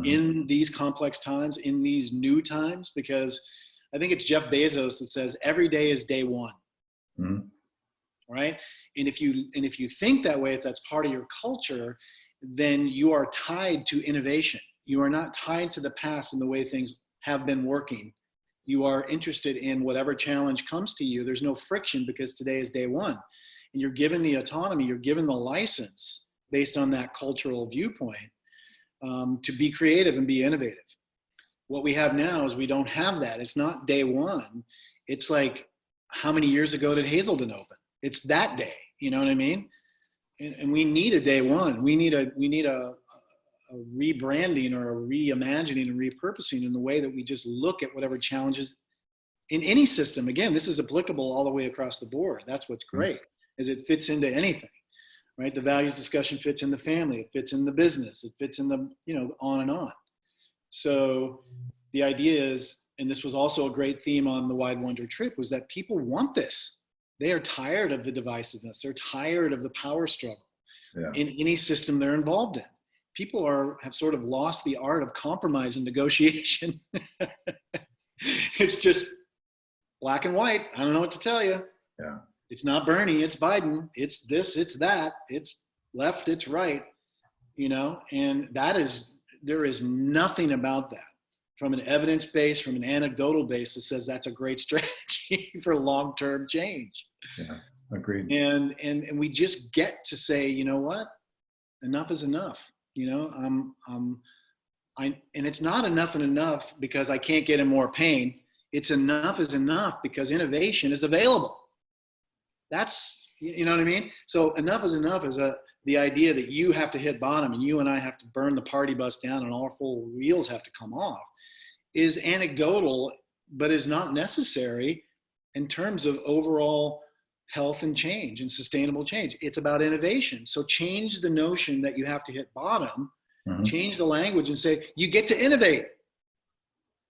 in these complex times, in these new times, because I think it's Jeff Bezos that says every day is day one. Right? And if you think that way, if that's part of your culture, then you are tied to innovation. You are not tied to the past and the way things have been working. You are interested in whatever challenge comes to you. There's no friction because today is day one. And you're given the autonomy, you're given the license based on that cultural viewpoint to be creative and be innovative. What we have now is we don't have that. It's not day one. It's like, how many years ago did Hazelden open? It's that day. You know what I mean? And we need a day one. We need a rebranding or a reimagining and repurposing in the way that we just look at whatever challenges in any system. Again, this is applicable all the way across the board. That's what's great, is it fits into anything, right? The values discussion fits in the family, it fits in the business, it fits in the, on and on. So the idea is, and this was also a great theme on the Wide Wonder trip, was that people want this. They are tired of the divisiveness. They're tired of the power struggle in any system they're involved in. have sort of lost the art of compromise and negotiation. It's just black and white. I don't know what to tell you. Yeah. It's not Bernie, it's Biden. It's this, it's that. It's left, it's right. And there is nothing about that from an evidence base, from an anecdotal base that says that's a great strategy for long-term change. Yeah, agreed. And we just get to say, you know what? Enough is enough. And it's not enough and enough because I can't get in more pain. It's enough is enough because innovation is available. That's, you know what I mean? So enough is enough is the idea that you have to hit bottom and you and I have to burn the party bus down and all four wheels have to come off is anecdotal, but is not necessary in terms of overall health and change and sustainable change. It's about innovation. So change the notion that you have to hit bottom, change the language and say, you get to innovate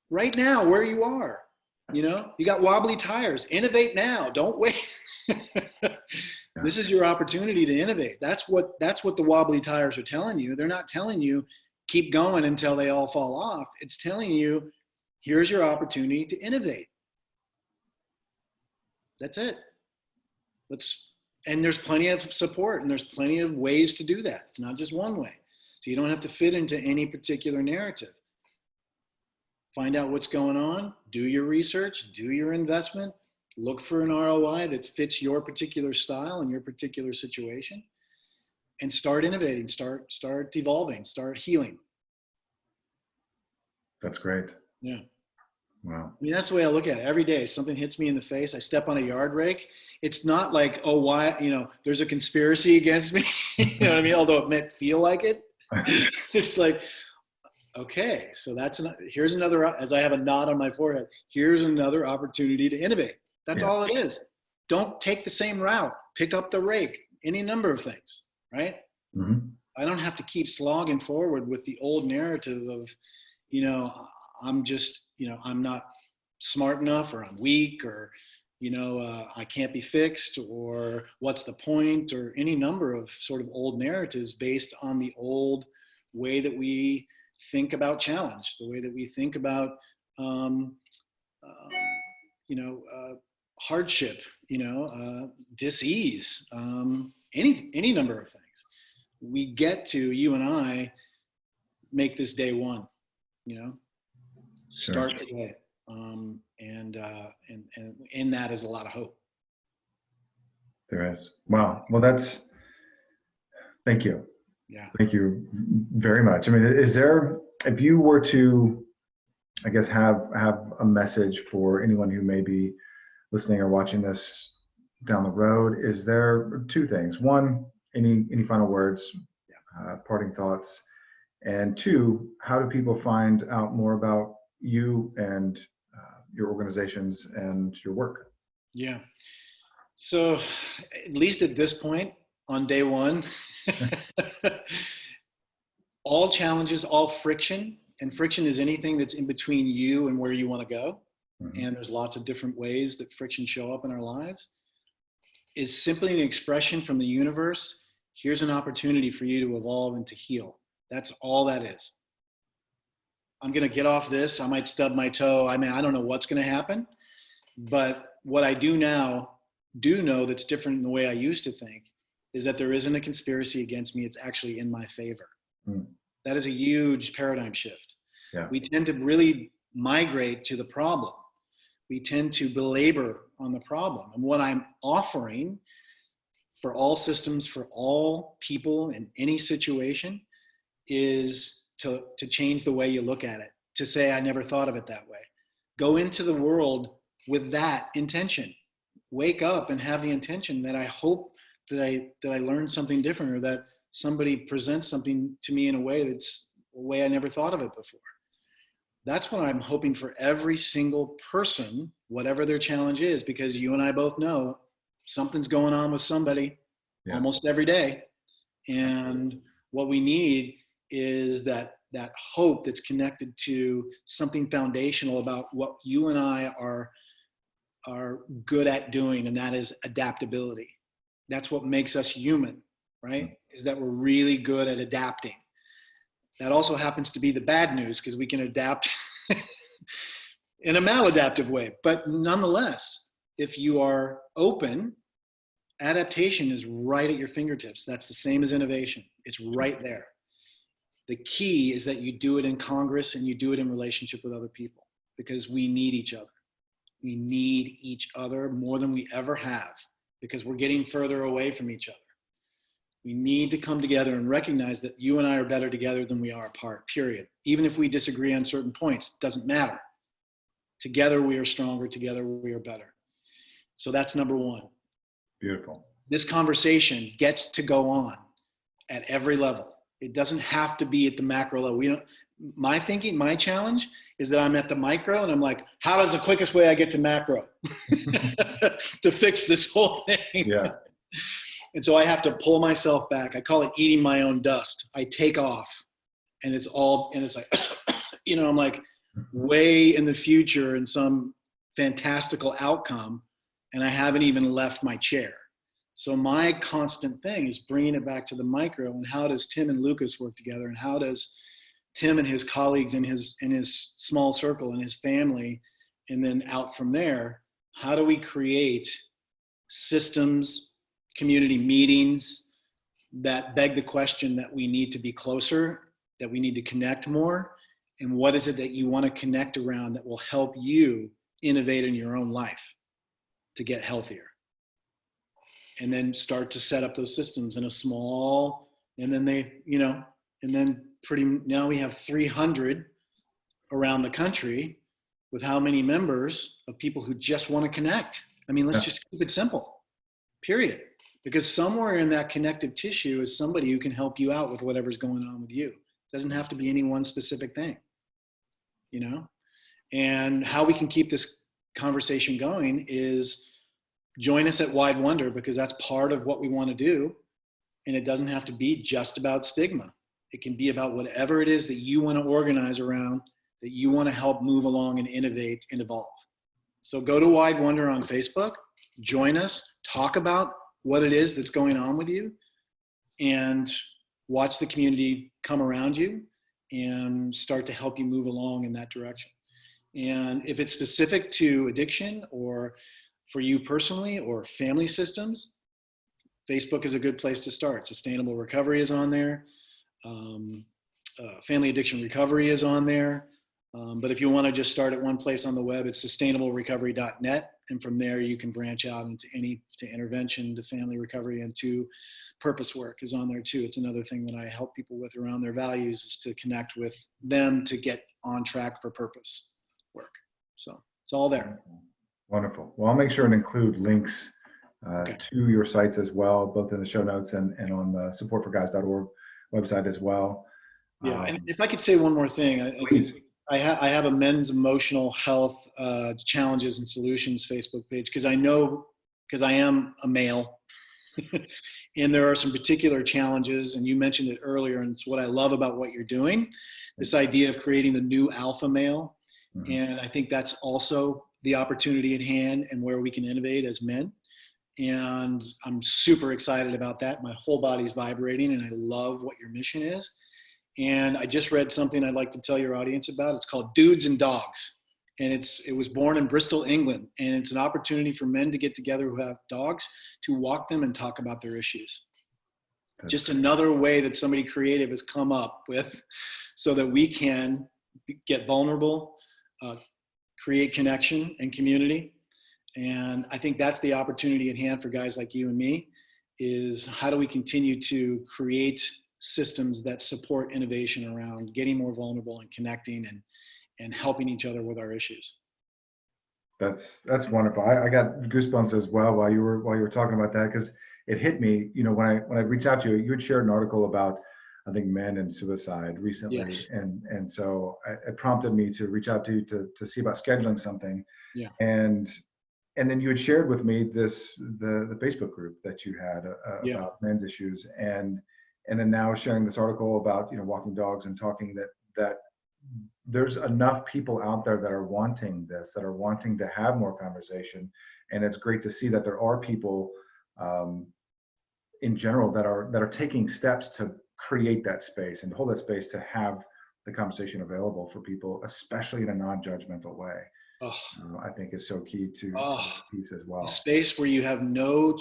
right now where you are. You got wobbly tires, innovate now, don't wait. This is your opportunity to innovate. That's what the wobbly tires are telling you. They're not telling you keep going until they all fall off. It's telling you, here's your opportunity to innovate. That's it. And there's plenty of support and there's plenty of ways to do that. It's not just one way. So you don't have to fit into any particular narrative. Find out what's going on, do your research, do your investment, look for an ROI that fits your particular style and your particular situation, and start innovating, start evolving, start healing. That's great. Yeah. Wow. I mean, that's the way I look at it. Every day, something hits me in the face. I step on a yard rake. It's not like, oh, why, there's a conspiracy against me. You know what I mean? Although it might feel like it. It's like, okay, so here's another, as I have a knot on my forehead, here's another opportunity to innovate. That's all it is. Don't take the same route. Pick up the rake, any number of things, right? I don't have to keep slogging forward with the old narrative of, I'm just, I'm not smart enough, or I'm weak, or, I can't be fixed, or what's the point, or any number of sort of old narratives based on the old way that we think about challenge, the way that we think about, hardship, dis-ease, any number of things. We get to, you and I, make this day one, start today. And in that is a lot of hope. There is. Wow. Well, thank you. Yeah. Thank you very much. I mean, if you were to, I guess, have a message for anyone who may be listening or watching this down the road, is there two things? One, any final words, parting thoughts, and two, how do people find out more about you and your organizations and your work? Yeah. So at least at this point on day one, all challenges, all friction, and friction is anything that's in between you and where you want to go. And there's lots of different ways that friction show up in our lives, is simply an expression from the universe. Here's an opportunity for you to evolve and to heal. That's all that is. I'm going to get off this. I might stub my toe. I mean, I don't know what's going to happen, but what I do know that's different than the way I used to think is that there isn't a conspiracy against me. It's actually in my favor. That is a huge paradigm shift. Yeah. We tend to really migrate to the problem. We tend to belabor on the problem. And what I'm offering for all systems, for all people in any situation, is to change the way you look at it, to say, I never thought of it that way. Go into the world with that intention. Wake up and have the intention that I hope that I learned something different, or that somebody presents something to me in a way that's a way I never thought of it before. That's what I'm hoping for every single person, whatever their challenge is, because you and I both know something's going on with somebody almost every day. And what we need is that hope that's connected to something foundational about what you and I are good at doing, and that is adaptability. That's what makes us human, right? Is that we're really good at adapting. That also happens to be the bad news because we can adapt in a maladaptive way. But nonetheless, if you are open, adaptation is right at your fingertips. That's the same as innovation. It's right there. The key is that you do it in Congress and you do it in relationship with other people, because we need each other. We need each other more than we ever have, because we're getting further away from each other. We need to come together and recognize that you and I are better together than we are apart, period. Even if we disagree on certain points, it doesn't matter. Together we are stronger, together we are better. So that's number one. Beautiful. This conversation gets to go on at every level. It doesn't have to be at the macro level. My thinking, my challenge is that I'm at the micro and I'm like, how is the quickest way I get to macro to fix this whole thing? Yeah. And so I have to pull myself back. I call it eating my own dust. I take off and it's like, I'm like way in the future in some fantastical outcome, and I haven't even left my chair. So my constant thing is bringing it back to the micro, and how does Tim and Lucas work together, and how does Tim and his colleagues in his small circle and his family, and then out from there, how do we create systems, community meetings that beg the question that we need to be closer, that we need to connect more, and what is it that you want to connect around that will help you innovate in your own life to get healthier. And then start to set up those systems in a small, and then now we have 300 around the country with how many members of people who just want to connect. I mean, let's just keep it simple, period. Because somewhere in that connective tissue is somebody who can help you out with whatever's going on with you. It doesn't have to be any one specific thing, And how we can keep this conversation going is join us at Wide Wonder, because that's part of what we want to do. And it doesn't have to be just about stigma. It can be about whatever it is that you want to organize around, that you want to help move along and innovate and evolve. So go to Wide Wonder on Facebook, join us, talk about what it is that's going on with you, and watch the community come around you and start to help you move along in that direction. And if it's specific to addiction or for you personally or family systems, Facebook is a good place to start. Sustainable Recovery is on there. Family Addiction Recovery is on there. But if you want to just start at one place on the web, it's sustainablerecovery.net. And from there, you can branch out into to intervention, to family recovery, and to purpose work is on there too. It's another thing that I help people with around their values, is to connect with them to get on track for purpose work. So it's all there. Wonderful. Well, I'll make sure and include links to your sites as well, both in the show notes and on the supportforguys.org website as well. Yeah, and if I could say one more thing, I have a men's emotional health challenges and solutions Facebook page, because I am a male, and there are some particular challenges, and you mentioned it earlier, and it's what I love about what you're doing, this idea of creating the new alpha male. Mm-hmm. And I think that's also the opportunity at hand and where we can innovate as men. And I'm super excited about that. My whole body's vibrating, and I love what your mission is. And I just read something I'd like to tell your audience about. It's called Dudes and Dogs. And it was born in Bristol, England. And it's an opportunity for men to get together who have dogs to walk them and talk about their issues. Just another way that somebody creative has come up with so that we can get vulnerable, create connection and community. And I think that's the opportunity at hand for guys like you and me, is how do we continue to create systems that support innovation around getting more vulnerable and connecting and helping each other with our issues. That's wonderful. I got goosebumps as well while you were talking about that, because it hit me. When I reached out to you, you had shared an article about, I think, men and suicide recently. Yes. And so it prompted me to reach out to you to see about scheduling something. Yeah. And then you had shared with me the Facebook group that you had about men's issues, and then now sharing this article about walking dogs and talking that there's enough people out there that are wanting this, that are wanting to have more conversation, and it's great to see that there are people in general that are taking steps create that space and hold that space to have the conversation available for people, especially in a non-judgmental way. Oh, I think is so key to oh, that piece as a well. space where you have no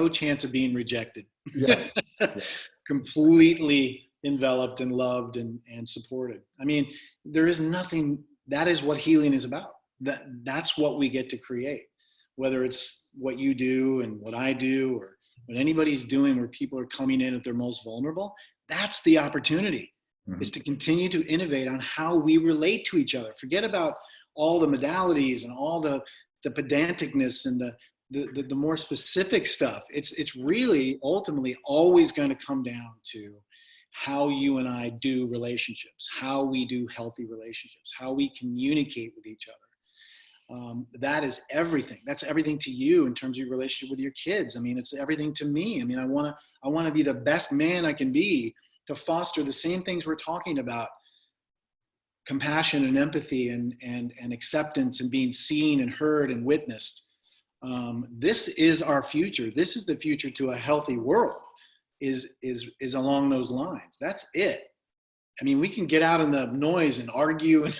chance of being rejected. Yes. Yes. Completely enveloped and loved and supported. I mean, there is nothing, that is what healing is about. That's what we get to create, whether it's what you do and what I do, or what anybody's doing where people are coming in at their most vulnerable. That's the opportunity, is to continue to innovate on how we relate to each other. Forget about all the modalities and all the pedanticness and the more specific stuff. It's really ultimately always going to come down to how you and I do relationships, how we do healthy relationships, how we communicate with each other. That is everything. That's everything to you in terms of your relationship with your kids. I mean, it's everything to me. I mean, I want to be the best man I can be to foster the same things we're talking about: compassion and empathy and acceptance and being seen and heard and witnessed. This is our future. This is the future to a healthy world, is along those lines. That's it. I mean, we can get out in the noise and argue, and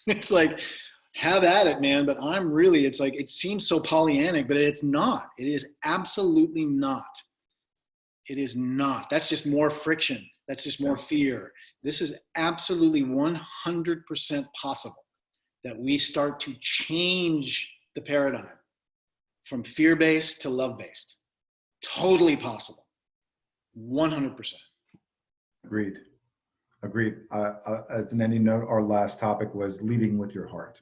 it's like, have at it, man. But it's like, it seems so Pollyannic, but it's not. It is absolutely not. It is not. That's just more friction. That's just more fear. This is absolutely 100% possible that we start to change the paradigm from fear-based to love-based. Totally possible. 100%. Agreed. As an ending note, our last topic was leading with your heart,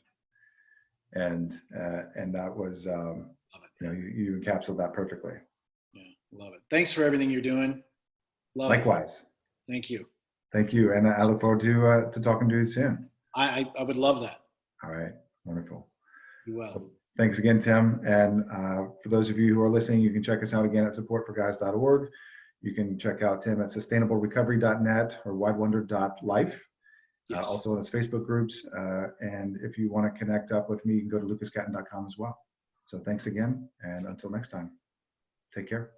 and that was you encapsulated that perfectly. Yeah, love it. Thanks for everything you're doing. Love it. Likewise. Thank you. Thank you, and I look forward to talking to you soon. I would love that. All right, wonderful. You will. Thanks again, Tim. And for those of you who are listening, you can check us out again at supportforguys.org. You can check out Tim at sustainablerecovery.net or widewonder.life. Yes. Also on his Facebook groups. And if you want to connect up with me, you can go to lucascatton.com as well. So thanks again. And until next time, take care.